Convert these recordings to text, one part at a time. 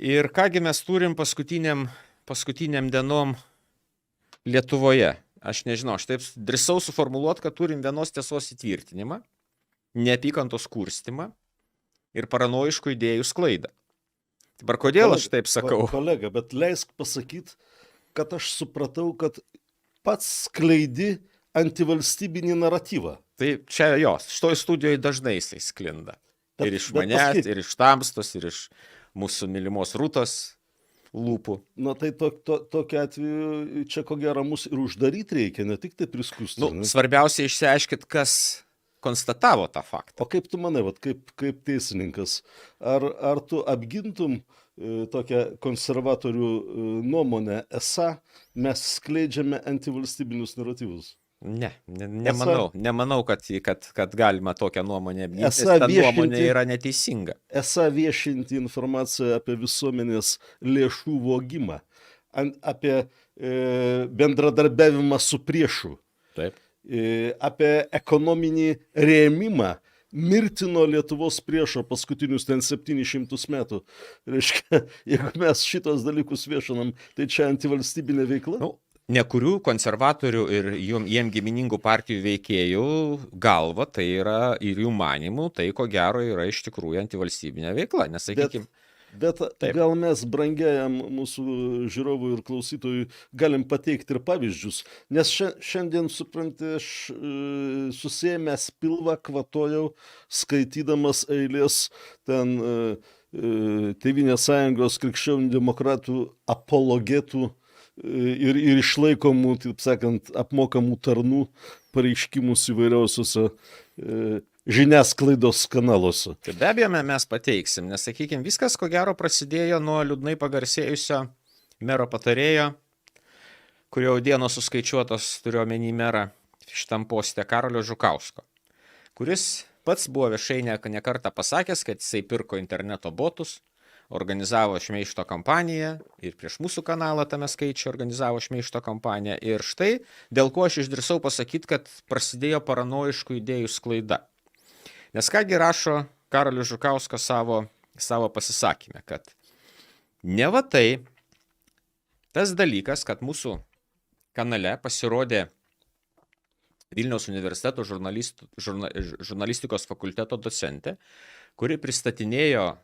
Ir kągi mes turim paskutiniam dienom Lietuvoje. Aš nežinau, aš taip drįsau suformuluoti, kad turim vienos tiesos įtvirtinimą, neapykantos kurstymą ir paranojiškų idėjų sklaidą. Dabar kodėl aš taip sakau? Kolega, bet leisk pasakyti, kad aš supratau, kad pats skleidi antivalstybinį naratyvą. Tai čia jos, šitoj studijoje dažnai jisai sklinda. Ir iš manęs, ir iš Tamstos, ir iš mūsų mylimos Rūtos lūpų. Na tai tokiu atveju čia ko gero mus ir uždaryti reikia, ne tik tai priskusti. Svarbiausia išsiaiškit, kas konstatavo tą faktą. O kaip tu manai, kaip teisininkas, ar tu apgintum tokią konservatorių nuomonę, esą mes skleidžiame antivalstybinius naratyvus? Nemanau, kad galima tokią nuomonę apginti, ta nuomonė yra neteisinga. Esą viešinti informaciją apie visuomenės lėšų vogimą, apie bendradarbiavimą su priešu, Taip. Apie ekonominį rėmimą mirtino Lietuvos priešo paskutinius 700 metų. Reiškia, jeigu mes šitos dalykus viešinam, tai čia antivalstybinė veikla? Nekurių konservatorių ir jiem giminingų partijų veikėjų galva, tai yra ir jų manimų, tai ko gero yra iš tikrųjų antivalstybinė veikla. Nesakykim. Bet gal mes brangiajam mūsų žiūrovui ir klausytojui galim pateikti ir pavyzdžius, nes šiandien, supranti, aš susiėmęs pilvą kvatojau, skaitydamas eilės ten Tėvynės sąjungos krikščionių demokratų apologetų ir išlaikomų, taip sakant, apmokamų tarnų pareiškimus įvairiausiuose žiniasklaidos kanaluose. Tai be abejo mes pateiksim, nes, sakykime, viskas ko gero prasidėjo nuo liūdnai pagarsėjusio mero patarėjo, kurio dienos suskaičiuotos, turiu omeny merą šitam poste, Karolio Žukausko, kuris pats buvo viešai ne kartą pasakęs, kad jisai pirko interneto botus, organizavo šmeižto kampaniją ir prieš mūsų kanalą tame skaičiu organizavo šmeižto kampaniją. Ir štai, dėl ko aš išdrįsau pasakyti, kad prasidėjo paranojiškų idėjų sklaida. Nes kągi rašo Karolis Žukauskas savo pasisakymę, kad neva tai tas dalykas, kad mūsų kanale pasirodė Vilniaus universiteto žurnalistikos fakulteto docentė, kuri pristatinėjo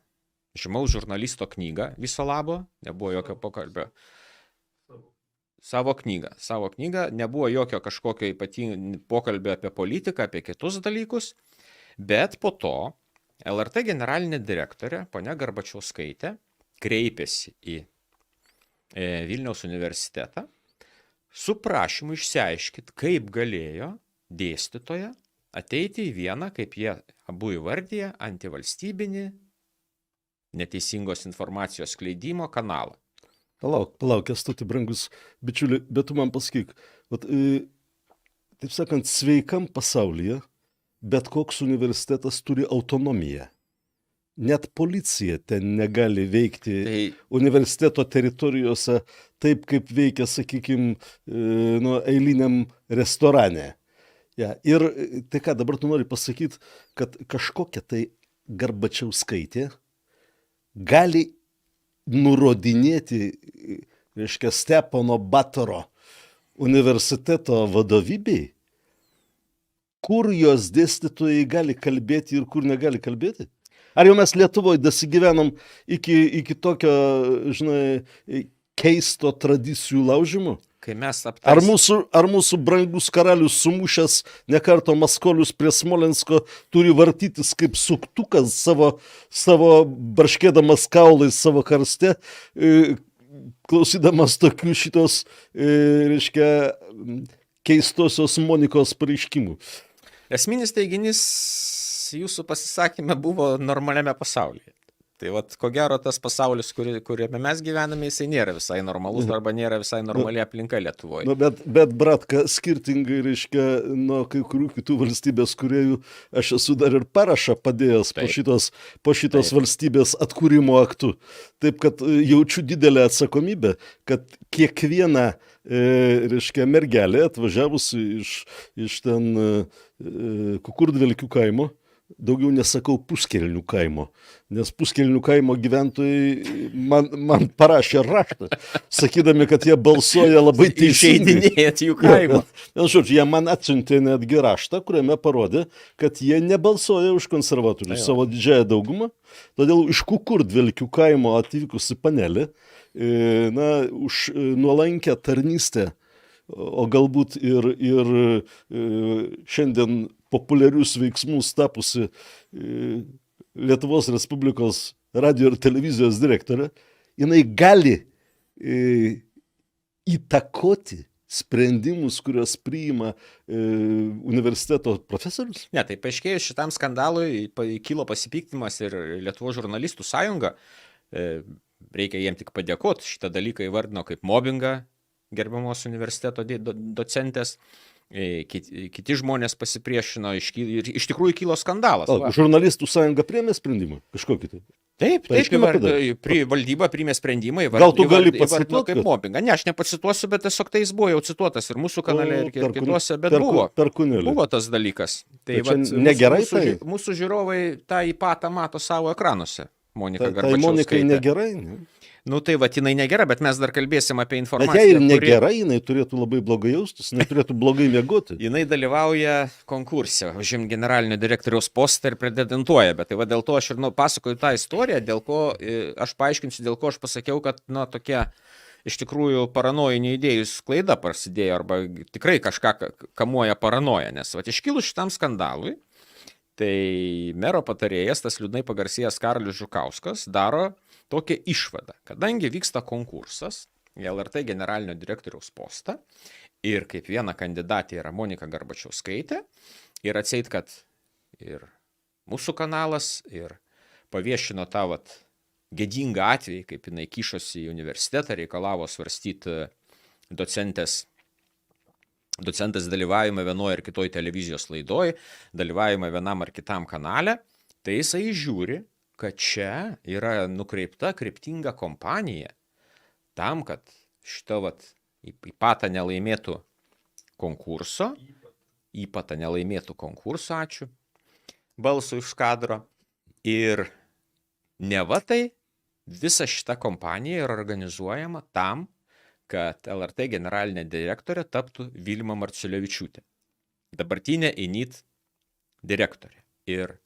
žymaus žurnalisto knygą viso labo, nebuvo jokio pokalbio. Savo knygą, nebuvo jokio kažkokio ypatingo pokalbio apie politiką, apie kitus dalykus, bet po to LRT generalinė direktorė, ponia Garbačiauskaitė, kreipėsi į Vilniaus universitetą su prašymu išsiaiškiti, kaip galėjo dėstytoja ateiti į vieną, kaip jie abu įvardyja, antivalstybinį neteisingos informacijos skleidimo kanalą. Palauk, Kęstuti, brangus bičiuli, bet tu man pasakyk, taip sakant, sveikam pasaulyje bet koks universitetas turi autonomiją. Net policija ten negali veikti universiteto teritorijose taip, kaip veikia, sakykime, eiliniam restorane. Ja, ir tai ką, dabar tu nori pasakyti, kad kažkokia tai Garbačiauskaitė gali nurodinėti, reiškia, Stepono Batoro universiteto vadovybei, kur jos dėstytojai gali kalbėti ir kur negali kalbėti? Ar jau mes Lietuvoje dasigyvenom iki tokio, žinai, keisto tradicijų laužimo? Kai mes Ar mūsų brangus karalius sumušęs nekarto maskolius prie Smolensko turi vartytis kaip suktukas savo barškėdamas kaulais savo karste, klausydamas tokių šitos, reiškia, keistosios Monikos pareiškimų? Esminis teiginys jūsų pasisakymė buvo normaliame pasaulyje. Tai vat, ko gero, tas pasaulis, kuriame mes gyvename, jisai nėra visai normalus arba nėra visai normali aplinka Lietuvoje. Bet bratka, skirtingai, reiškia, nuo kai kurių kitų valstybės kuriejų, aš esu dar ir parašą padėjęs po šitos valstybės atkūrimo aktu. Taip, kad jaučiu didelę atsakomybę, kad kiekviena, reiškia, mergelė atvažiavusi iš ten Kukurdvelkių kaimo, daugiau nesakau Puskelnių kaimo, nes Puskelnių kaimo gyventojai man parašė raštą, sakydami, kad jie balsuoja labai teisingai. Išeidinėjat jų kaimą. Žodžiu, jie man atsiuntė netgi raštą, kuriame parodė, kad jie nebalsuoja už konservatorius savo didžiąją daugumą, todėl iš Kukurdvelkių kaimo atvykusi panelė, už nuolankę tarnystę, o galbūt ir šiandien populiarius veiksmus tapusi Lietuvos Respublikos radio ir televizijos direktorė, jinai gali įtakoti sprendimus, kurios priima universiteto profesorius? Ne, tai paaiškėjus šitam skandalui kilo pasipiktimas ir Lietuvos žurnalistų sąjunga. Reikia jiem tik padėkoti, šitą dalyką įvardino kaip mobbingą gerbiamos universiteto docentės. Kiti žmonės pasipriešino ir iš tikrųjų kilo skandalas. Žurnalistų sąjunga priėmė sprendimą kažkokį tai? Taip, valdyba priėmė sprendimą Gal tu gali įvardino pacituoti? kaip mobbingą. Ne, aš nepacituosiu, bet tiesiog tai jis buvo jau cituotas ir mūsų kanale, ir kituose, bet buvo. Per Kunelį. Buvo tas dalykas. Tai čia negerai tai? Mūsų žiūrovai tą įpatą mato savo ekranuose. Monika Tai Garbačiauskaitė. Monikai negerai, ne? Nu tai va, jinai negera, bet mes dar kalbėsim apie informaciją. Bet jei ir negerai, jinai turėtų labai blogai jaustis, jinai turėtų blogai miegoti. Jinai dalyvauja konkurse, užim generalinio direktoriaus postą ir pretenduoja, bet tai va dėl to aš ir pasakoju tą istoriją, dėl ko aš paaiškinsiu, dėl ko aš pasakiau, kad tokia iš tikrųjų paranojinių idėjų sklaida prasidėjo arba tikrai kažką kamuoja paranoja, nes va iškilus šitam skandalui, tai mero patarėjas, tas liūdnai pagarsėjęs Karolis Žukauskas, daro tokią išvadą, kadangi vyksta konkursas į LRT generalinio direktoriaus postą ir kaip viena kandidatė yra Monika Garbačiauskaitė ir atseit, kad ir mūsų kanalas ir paviešino tą gėdingą atvejį, kaip jinai kišosi į universitetą, reikalavo svarstyti docentės dalyvavimą vienoje ar kitoje televizijos laidoje, dalyvavimą vienam ar kitam kanale, tai jisai žiūri, kad čia yra nukreipta kryptinga kompanija tam, kad šitą įpatą nelaimėtų konkurso, ačiū, balsų iš kadro. Ir neva tai visa šita kompanija yra organizuojama tam, kad LRT generalinė direktorė taptų Vilma Marciulevičiūtė, dabartinė INIT direktorė. Ir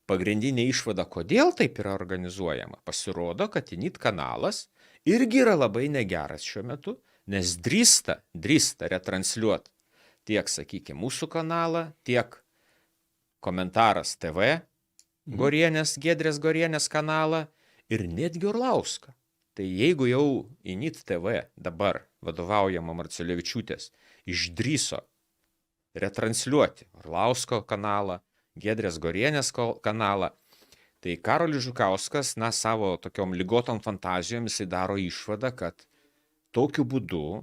pagrindinė išvada, kodėl taip yra organizuojama, pasirodo, kad INIT kanalas irgi yra labai negeras šiuo metu, nes drįsta retransliuoti tiek, sakykime, mūsų kanalą, tiek Komentaras TV, Giedrės Gorienės kanalą ir netgi Orlauską. Tai jeigu jau INIT TV dabar vadovaujama Marciulevičiūtės išdrįso retransliuoti Orlausko kanalą, Giedrės Gorienės kanalą, tai Karolis Žukauskas, savo tokiom ligotom fantazijom jisai daro išvadą, kad tokiu būdu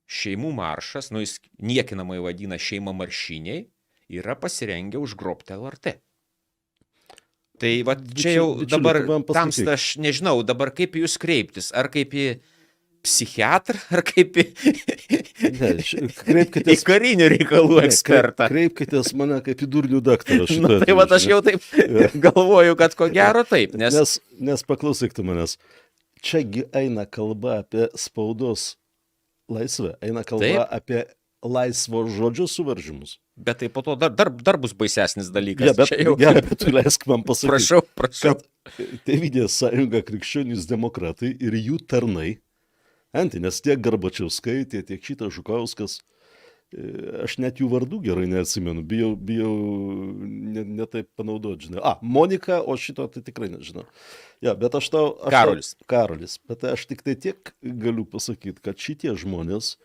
šeimų maršas, jis niekinamai vadina šeima maršiniai, yra pasirengę užgrobti LRT. Tai va čia jau dabar tamsta, aš nežinau, dabar kaip jūs kreiptis, ar kaip į psichiatrą, ar kaip į karinių reikalų ekspertą. Kreipkitės mane kaip į durnių daktarą. Tai va aš jau taip galvoju, kad ko gero taip. Nes paklausyk tu manęs, čiagi eina kalba apie spaudos laisvę, eina kalba apie laisvo žodžio suvaržymus. Bet tai po to dar bus baisesnis dalykas. Bet tu leisk man pasakyti. Prašau. Kad Tėvynės sąjunga krikščionys demokratai ir jų tarnai, nes tiek Garbačiauskaitė, tiek šitas Žukauskas, aš net jų vardų gerai neatsimenu, bijau ne taip panaudoti, žinai. Monika, o šito tai tikrai nežinau. Bet Karolis. Bet aš tik tai tiek galiu pasakyti, kad šitie žmonės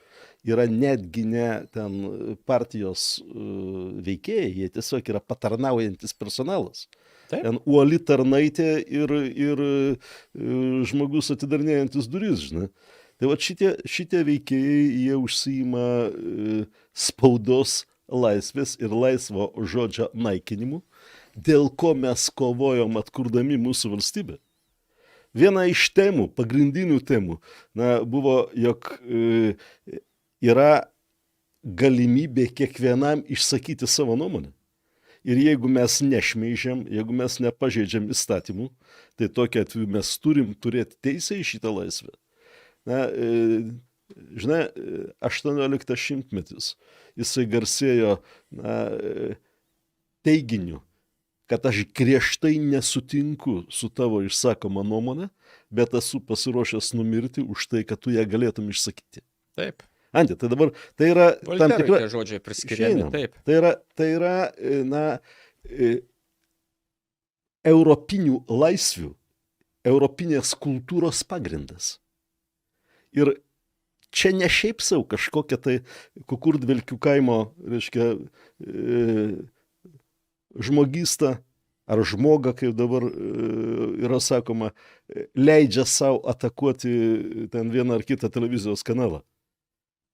yra netgi ne ten partijos veikėjai, jie tiesiog yra patarnaujantis personalas. Ten uoli tarnaitė ir žmogus atidarinėjantis duris, žinai. Tai va šitie veikėjai, jie užsiima spaudos laisvės ir laisvo žodžio naikinimu, dėl ko mes kovojom atkurdami mūsų valstybę. Viena iš temų, pagrindinių temų, buvo, jog yra galimybė kiekvienam išsakyti savo nuomonę. Ir jeigu mes nešmeižiam, jeigu mes nepažeidžiam įstatymų, tai tokiu atveju mes turim turėti teisę į šitą laisvę. Na, žinai, 18 šimtmetis, jisai garsėjo teiginiu, kad aš griežtai nesutinku su tavo išsakoma nuomonė, bet esu pasiruošęs numirti už tai, kad tu ją galėtum išsakyti. Taip. Andi, tai dabar tai yra tam tikra... Tie žodžiai priskiriami, taip. Tai yra europinių laisvių, europinės kultūros pagrindas. Ir čia ne šiaip sau kažkokia tai Kukurdvelkių kaimo, reiškia, žmogysta ar žmoga, kaip dabar yra sakoma, leidžia savo atakuoti ten vieną ar kitą televizijos kanalą.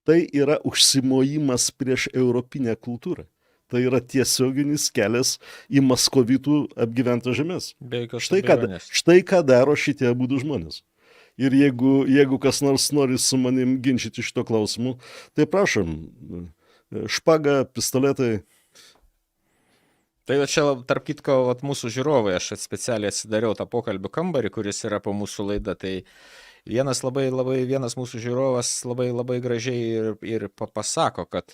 Tai yra užsimojimas prieš europinę kultūrą. Tai yra tiesioginis kelias į maskovitų apgyventą žemės. Štai ką daro šitie abudu žmonės. Ir jeigu kas nors nori su manim ginčyti šito klausimu, tai prašom, špaga, pistoletai. Tai čia, tarp kitko, mūsų žiūrovai, aš specialiai atsidariau tą pokalbių kambarį, kuris yra po mūsų laida, tai vienas mūsų žiūrovas labai gražiai ir pasako, kad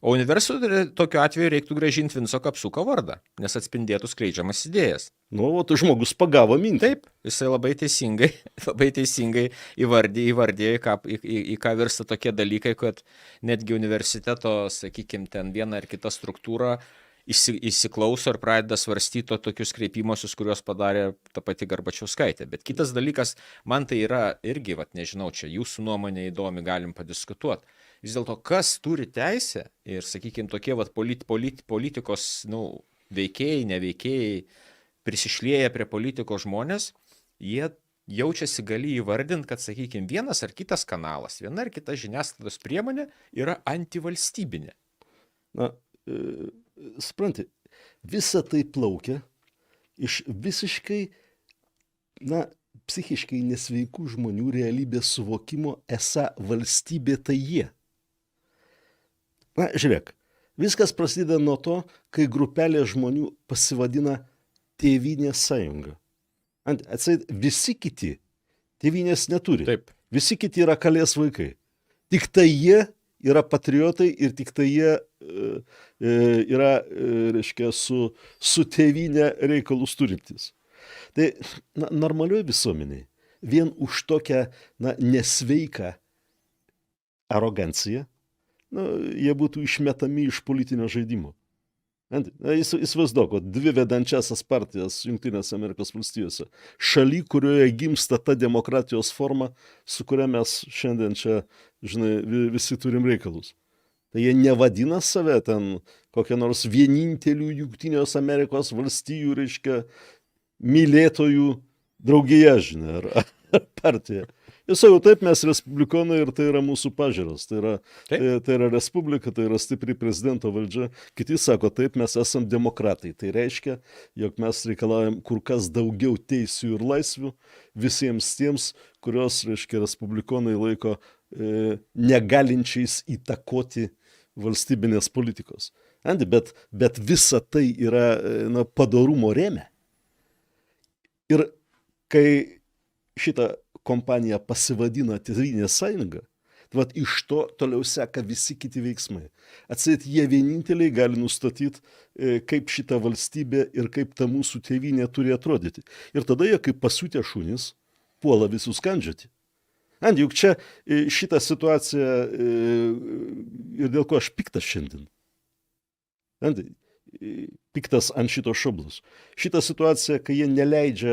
o universitetui tokiu atveju reiktų grąžinti Vinco Kapsuko vardą, nes atspindėtų skleidžiamas idėjas. Nu, o tai žmogus pagavo mintį. Taip, jisai labai teisingai įvardėjo, į ką virsta tokie dalykai, kad netgi universiteto, sakykime, ten viena ar kita struktūra įsiklauso ir pradeda svarstyti tokius kreipimosius, kuriuos padarė ta pati Garbačiauskaitė. Bet kitas dalykas, man tai yra irgi, nežinau, čia jūsų nuomonė įdomi, galim padiskutuoti. Vis dėlto, kas turi teisę ir, sakykime, tokie politikos veikėjai, neveikėjai, prisišlieja prie politikos žmonės, jie jaučiasi gali įvardinti, kad, sakykime, vienas ar kitas kanalas, viena ar kita žiniasklaidos priemonė yra antivalstybinė. Na, supranti, visa tai plaukia iš visiškai, psichiškai nesveikų žmonių realybės suvokimo, esą valstybė tai jie. Na, žiūrėk, viskas prasideda nuo to, kai grupelė žmonių pasivadina Tėvynės sąjunga. Atseit, visi kiti tėvynės neturi. Taip. Visi kiti yra kalės vaikai. Tik tai jie yra patriotai ir tik tai jie yra, reiškia, su tėvynė reikalus turintys. Tai normalioje visuomenėje vien už tokią nesveiką aroganciją jie būtų išmetami iš politinio žaidimo. Įsivaizduok, dvi vedančiasias partijas Jungtinėse Amerikos valstijose. Šaly, kurioje gimsta ta demokratijos forma, su kuria mes šiandien čia, žinai, visi turim reikalus. Tai jie nevadina save ten kokią nors vienintelių Jungtinės Amerikos valstijų, reiškia, mylėtojų draugija, žinai, ar partija. Jis sako, taip, mes respublikonai ir tai yra mūsų pažiūros. Tai yra respublika, tai yra stipri prezidento valdžia. Kiti sako, taip, mes esam demokratai. Tai reiškia, jog mes reikalaujam kur kas daugiau teisių ir laisvių visiems tiems, kurios, reiškia, respublikonai laiko negalinčiais įtakoti valstybinės politikos. Bet visa tai yra padorumo rėme. Ir kai šitą kompanija pasivadina Tėvynės sąjunga, tai iš to toliau seka visi kiti veiksmai. Atseit, jie vieninteliai gali nustatyti, kaip šita valstybė ir kaip ta mūsų tėvynė turi atrodyti. Ir tada jie kaip pasiutę šunys puola visus kandžioti. Juk čia šitą situaciją ir dėl ko aš piktas šiandien. Piktas ant šito šablus. Šitą situaciją, kai jie neleidžia,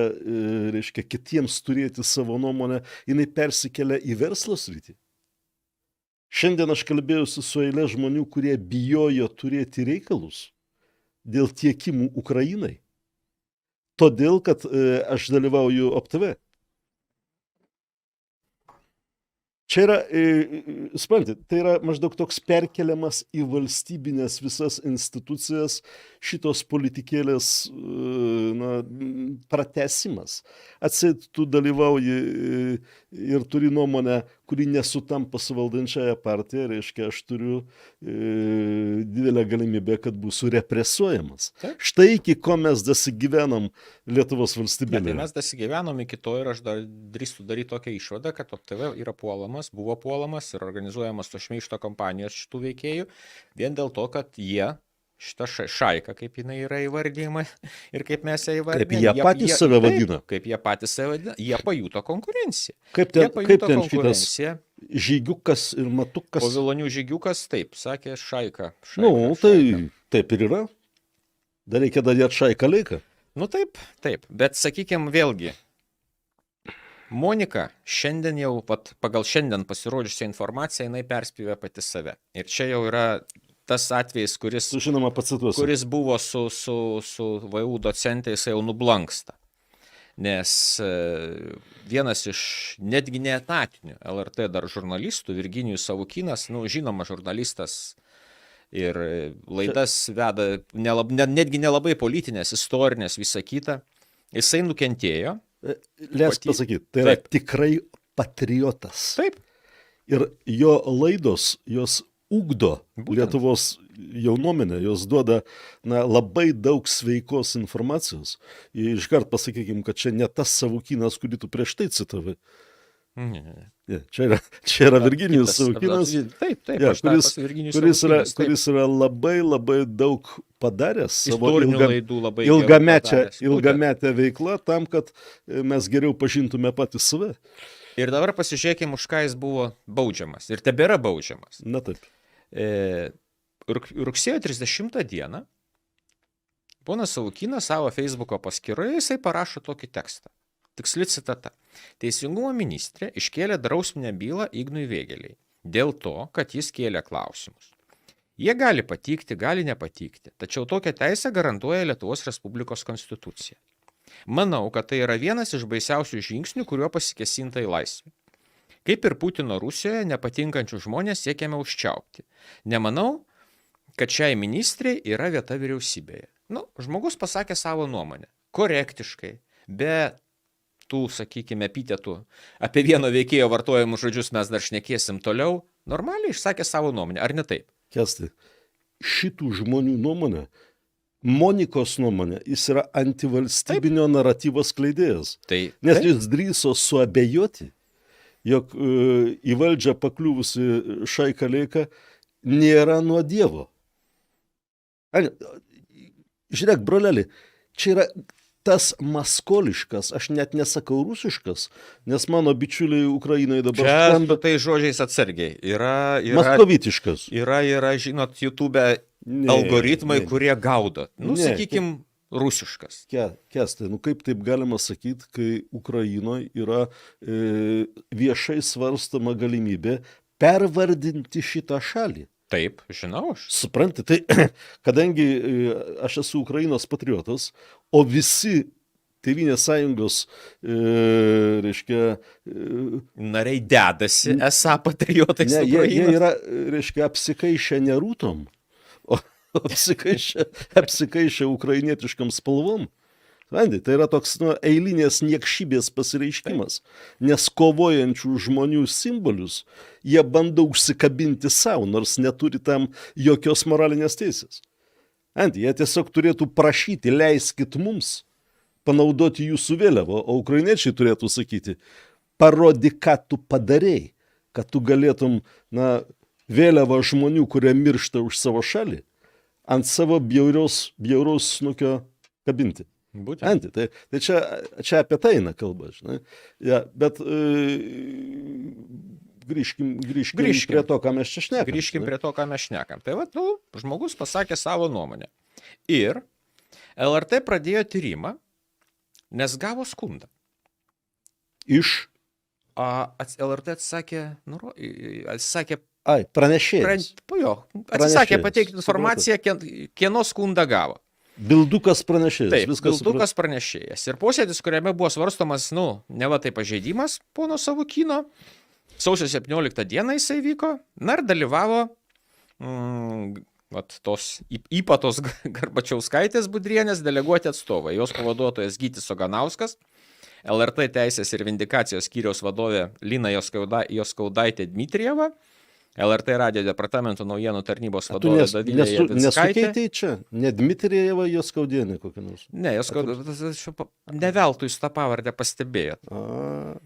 reiškia, kitiems turėti savo nuomonę, jinai persikelia į verslo sritį. Šiandien aš kalbėjausi su eilė žmonių, kurie bijojo turėti reikalus dėl tiekimų Ukrainai. Todėl, kad aš dalyvauju OPTV. Čia yra, suprantate, tai yra maždaug toks perkeliamas į valstybinės visas institucijas šitos politikėlės pratęsimas. Atseit, tu dalyvauji ir turi nuomonę, kuri nesutampa su valdančiaja partija, reiškia, aš turiu didelę galimybę, kad būsiu represuojamas. Taip. Štai iki ko mes dasigyvenam Lietuvos Ne, valstybėje. tai mes dasigyvenom iki to ir aš dar drįstu daryti tokią išvadą, kad OPTV yra puolamas, buvo puolamas ir organizuojamas to šmeižto kampanijos šitų veikėjų, vien dėl to, kad jie, šita šaika, kaip jinai yra įvardyjama ir kaip mes ją įvardiname. Kaip jie patys save vadina. Kaip jie patys save vadina, jie pajuto konkurenciją. Kaip Jie ten, pajuto kaip ten šitas konkurenciją. žygiukas ir matukas? O Vilonių žygiukas, taip, sakė šaika. Nu, tai taip ir yra. Dar reikia dadėti šaiką laiką. Nu taip, bet sakykime vėlgi, Monika šiandien jau, pagal šiandien pasirodžiusią informaciją, jinai perspėjo pati save. Ir čia jau yra tas atvejis, Žinoma, pacituosiu. kuris buvo su VU docentė, jis jau nublanksta. Nes vienas iš netgi neetatinių LRT dar žurnalistų, Virginijus Savukynas, žinoma žurnalistas ir laidas veda netgi nelabai politinės, istorinės, visą kitą, jisai nukentėjo. Leisk pasakyti, tai yra Taip. tikrai patriotas. Taip. Ir jo laidos, jos ugdo Būtent. Lietuvos jaunuomenę, jos duoda labai daug sveikos informacijos. Ir iškart pasakykim, kad čia ne tas Savukynas, kurį tu prieš tai citavai. Ne. Ne, čia yra Virginijus Savukynas, Taip, ja, aš tą pas Virginijus kuris Savukynas, taip. yra labai daug padaręs savo Istorinių laidų labai gerų padaręs. ilgametę veiklą tam, kad mes geriau pažintume patys save. Ir dabar pasižiūrėkime, už ką jis buvo baudžiamas. Ir tebėra baudžiamas. Na taip. Rugsėjo 30 dieną ponas Savukynas savo Facebooko paskyroje jisai parašo tokį tekstą. Tiksli citata. Teisingumo ministrė iškėlė drausminę bylą Ignui Vėgėlei dėl to, kad jis kėlė klausimus. Jie gali patikti, gali nepatikti, tačiau tokią teisę garantuoja Lietuvos Respublikos konstitucija. Manau, kad tai yra vienas iš baisiausių žingsnių, kuriuo pasikesinta į laisvę. Kaip ir Putino Rusijoje, nepatinkančių žmonės siekiame užčiaupti. Nemanau, kad šiai ministrei yra vieta vyriausybėje. Žmogus pasakė savo nuomonę. Korektiškai, be tų, sakykime, epitetų. Apie vieno veikėjo vartojamus žodžius mes dar šnekėsim toliau. Normaliai išsakė savo nuomonę, ar ne taip? Kęstai, šitų žmonių nuomonė, Monikos nuomonė, jis yra antivalstybinio naratyvo skleidėjas. Nes jis drįso suabejoti, jog į valdžią pakliuvusi šaika Leika nėra nuo Dievo. Žiūrėk, broleli, čia yra tas maskoliškas, aš net nesakau rusiškas, nes mano bičiuliai Ukrainoje dabar skamba. Čia tai žodžiais atsargiai. Maskovitiškas. Yra, žinot, YouTube algoritmai, kurie gaudo. Sakykim, rusiškas. Kęstai, kaip taip galima sakyti, kai Ukrainoje yra viešai svarstama galimybė pervardinti šitą šalį? Taip, žinau aš. Supranti, tai kadangi aš esu Ukrainos patriotas, o visi Tėvynės sąjungos, reiškia... nariai dedasi, esą patriotais Ukrainos. Jie yra, reiškia, apsikaišę ne rūtom, o apsikaišę ukrainietiškam spalvom. Tai yra toks eilinės niekšybės pasireiškimas, nes kovojančių žmonių simbolius jie bando užsikabinti savo, nors neturi tam jokios moralinės teisės. Jie tiesiog turėtų prašyti, leiskit mums panaudoti jūsų vėliavą, o ukrainiečiai turėtų sakyti, parodyk, ką tu padarei, kad tu galėtum vėliavą žmonių, kurie miršta už savo šalį, ant savo bjauraus snukio kabinti. Būtent. Tai čia apie tai eina kalba, žinai. Ja, bet grįžkim prie to, ką mes čia šnekam. Grįžkim prie to, ką mes šnekam. Tai žmogus pasakė savo nuomonę. Ir LRT pradėjo tyrimą, nes gavo skundą. Iš? LRT atsisakė pranešėjas. Atsisakė pateikti informaciją, kieno skundą gavo. Bildukas pranešėjas. Taip, Bildukas pranešėjas. Ir posėdis, kuriame buvo svarstomas, neva tai pažeidimas pono Savukyno, sausio 17 dieną jisai vyko, ir dalyvavo tos Ypatos Garbačiauskaitės Budrienės deleguoti atstovai, jos pavaduotojas Gytis Oganauskas, LRT teisės ir vindikacijos skyriaus vadovė Lina Joskaudaitė Dmitrijeva, LRT radio departamento naujienų tarnybos Tu vadovė Dovilė Javickaitė. nesukeitei čia? Ne Dmitrijeva, Joskaudienė kokia nors. Ne, ne veltui jūs tą pavardę pastebėjot. A,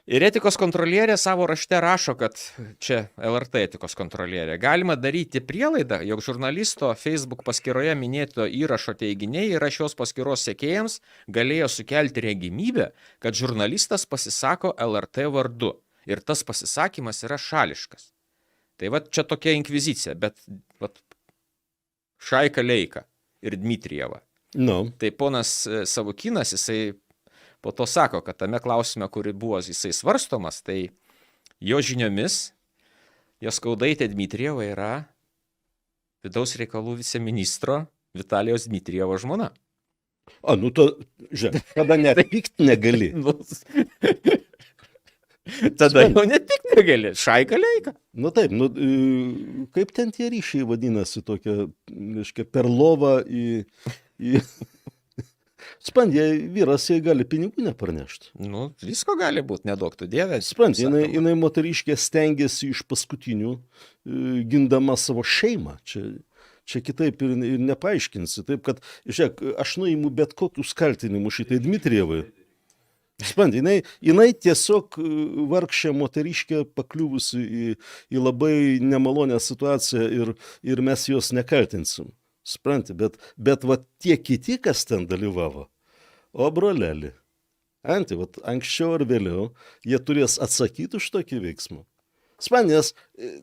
Ir etikos kontrolierė savo rašte rašo, kad čia LRT etikos kontrolierė. Galima daryti prielaidą, jog žurnalisto Facebook paskyroje minėto įrašo teiginiai yra šios paskyros sekėjams galėjo sukelti regimybę, kad žurnalistas pasisako LRT vardu. Ir tas pasisakymas yra šališkas. Tai va čia tokia inkvizicija, bet Šaika Leika ir Dmitrijeva. no. Tai ponas Savukynas, jisai po to sako, kad tame klausime, kuri buvo jisai svarstomas, tai jo žiniomis Joskaudaitė Dmitrijeva yra vidaus reikalų viceministro Vitalijaus Dmitrijevo žmona. A, nu to, žiūrėk, kada net pykt negali. Tada jau ne tik negali, Šaika Leika. Nu taip, nu, kaip ten tie ryšiai vadinasi, tokia, reiškia, per lovą į... Sprendė, vyras jai gali pinigų neparnešti. Nu, visko gali būti, nedaug tu dievė. Sprendė, jinai moteriškė stengiasi iš paskutinių, gindama savo šeimą. Čia kitaip ir nepaaiškinsi. Taip, kad, žiūrėk, aš nuimu bet kokius kaltinimus šitai Dmitrijevai. Sprendė, jinai tiesiog vargšė moteriškė pakliuvusi į labai nemalonę situaciją ir mes jos nekaltinsim. Supranti, bet va tie kiti, kas ten dalyvavo, o broleli, anksčiau ar vėliau, jie turės atsakyti už tokį veiksmą. Spanės,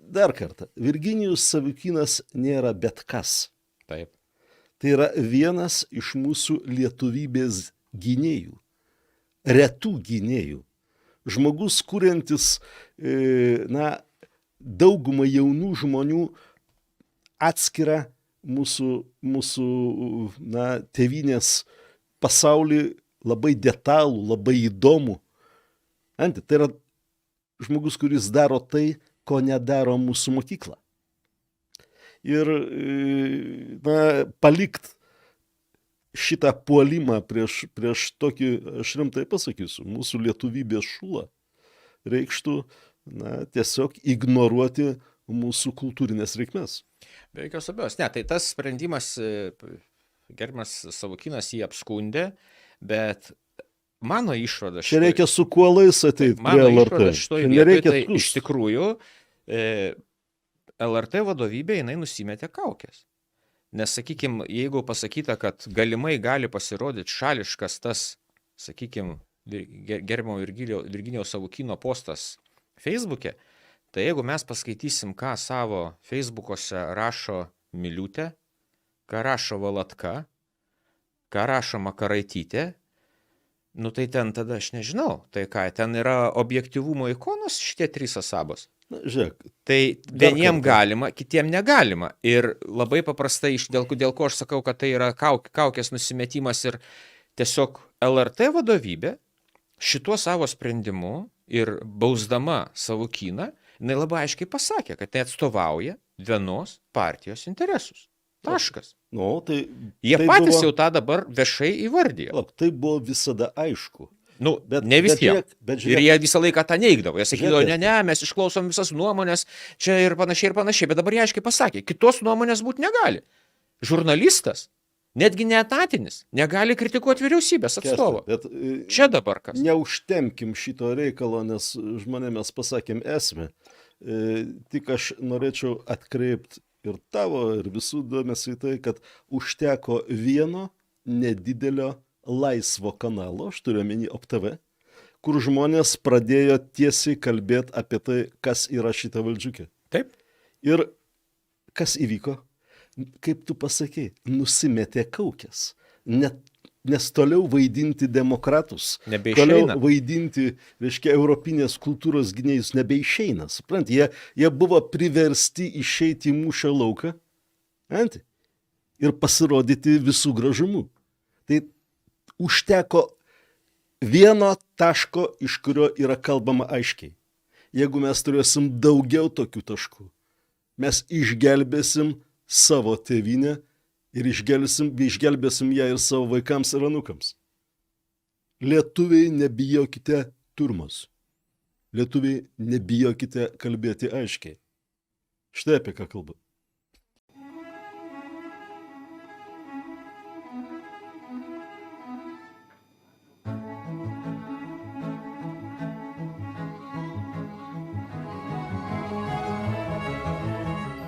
dar kartą, Virginijus Savukynas nėra bet kas. Taip. Tai yra vienas iš mūsų lietuvybės gynėjų, retų gynėjų. Žmogus, kuriantis, daugumą jaunų žmonių atskirą mūsų tėvynės pasaulį labai detalų, labai įdomų. Tai yra žmogus, kuris daro tai, ko nedaro mūsų mokykla. Ir palikt šitą puolimą prieš tokį, aš rimtai pasakysiu, mūsų lietuvybės šulą reikštų tiesiog ignoruoti mūsų kultūrinės reikmes. Be jokios abejonės. Ne, tai tas sprendimas, gerbiamas Savukynas jį apskundė, bet mano išvada... Čia reikia su kuolais ateiti prie LRT. Mano išvada šitoje vietoje, tai iš tikrųjų LRT vadovybė jinai nusimetė kaukės. Nes, sakykime, jeigu pasakyta, kad galimai gali pasirodyti šališkas tas, sakykime, gerbiamo Virginijaus Savukyno postas Facebook'e, tai jeigu mes paskaitysim, ką savo Facebook'ose rašo Miliūtė, ką rašo Valatka, ką rašo Makaraitytė, nu tai ten tada aš nežinau, tai ką, ten yra objektyvumo ikonos šitie trys asabos. Žiūrėk. Tai vieniem galima, kitiem negalima. Ir labai paprastai, dėl ko aš sakau, kad tai yra kaukės nusimetimas ir tiesiog LRT vadovybė šituo savo sprendimu ir bausdama Savukyną, jinai labai aiškiai pasakė, kad tai atstovauja vienos partijos interesus. Taškas. Nu, Jie patys jau tą dabar viešai įvardijo. Tai buvo visada aišku. Nu, ne visiems. Ir jie visą laiką tą neigdavo. Jie sakydavo, ne, mes išklausom visas nuomonės, čia ir panašiai. Bet dabar jie aiškiai pasakė, kitos nuomonės būti negali. Žurnalistas, netgi neetatinis, negali kritikuoti vyriausybės atstovo. Čia dabar kas? Neužtemkim šito reikalo, nes žmonėmis pasakėm esmę. Tik aš norėčiau atkreipti ir tavo, ir visų dėmesį į tai, kad užteko vieno nedidelio laisvo kanalo, aš turiu omeny OpTV, kur žmonės pradėjo tiesiai kalbėti apie tai, kas yra šita valdžiukė. Taip. Ir kas įvyko? Kaip tu pasakei, nusimetė kaukės. Nes toliau vaidinti demokratus, toliau vaidinti, reiškia, europinės kultūros gynėjus nebeišeina. Suprant, jie buvo priversti išeiti į mūšio lauką ir pasirodyti visų gražumu. Tai užteko vieno taško, iš kurio yra kalbama aiškiai. Jeigu mes turėsim daugiau tokių taškų, mes išgelbėsim savo tėvynę ir išgelbėsim ją ir savo vaikams ir anūkams. Lietuviai, nebijokite turmos. Lietuviai, nebijokite kalbėti aiškiai. Štai apie ką kalba.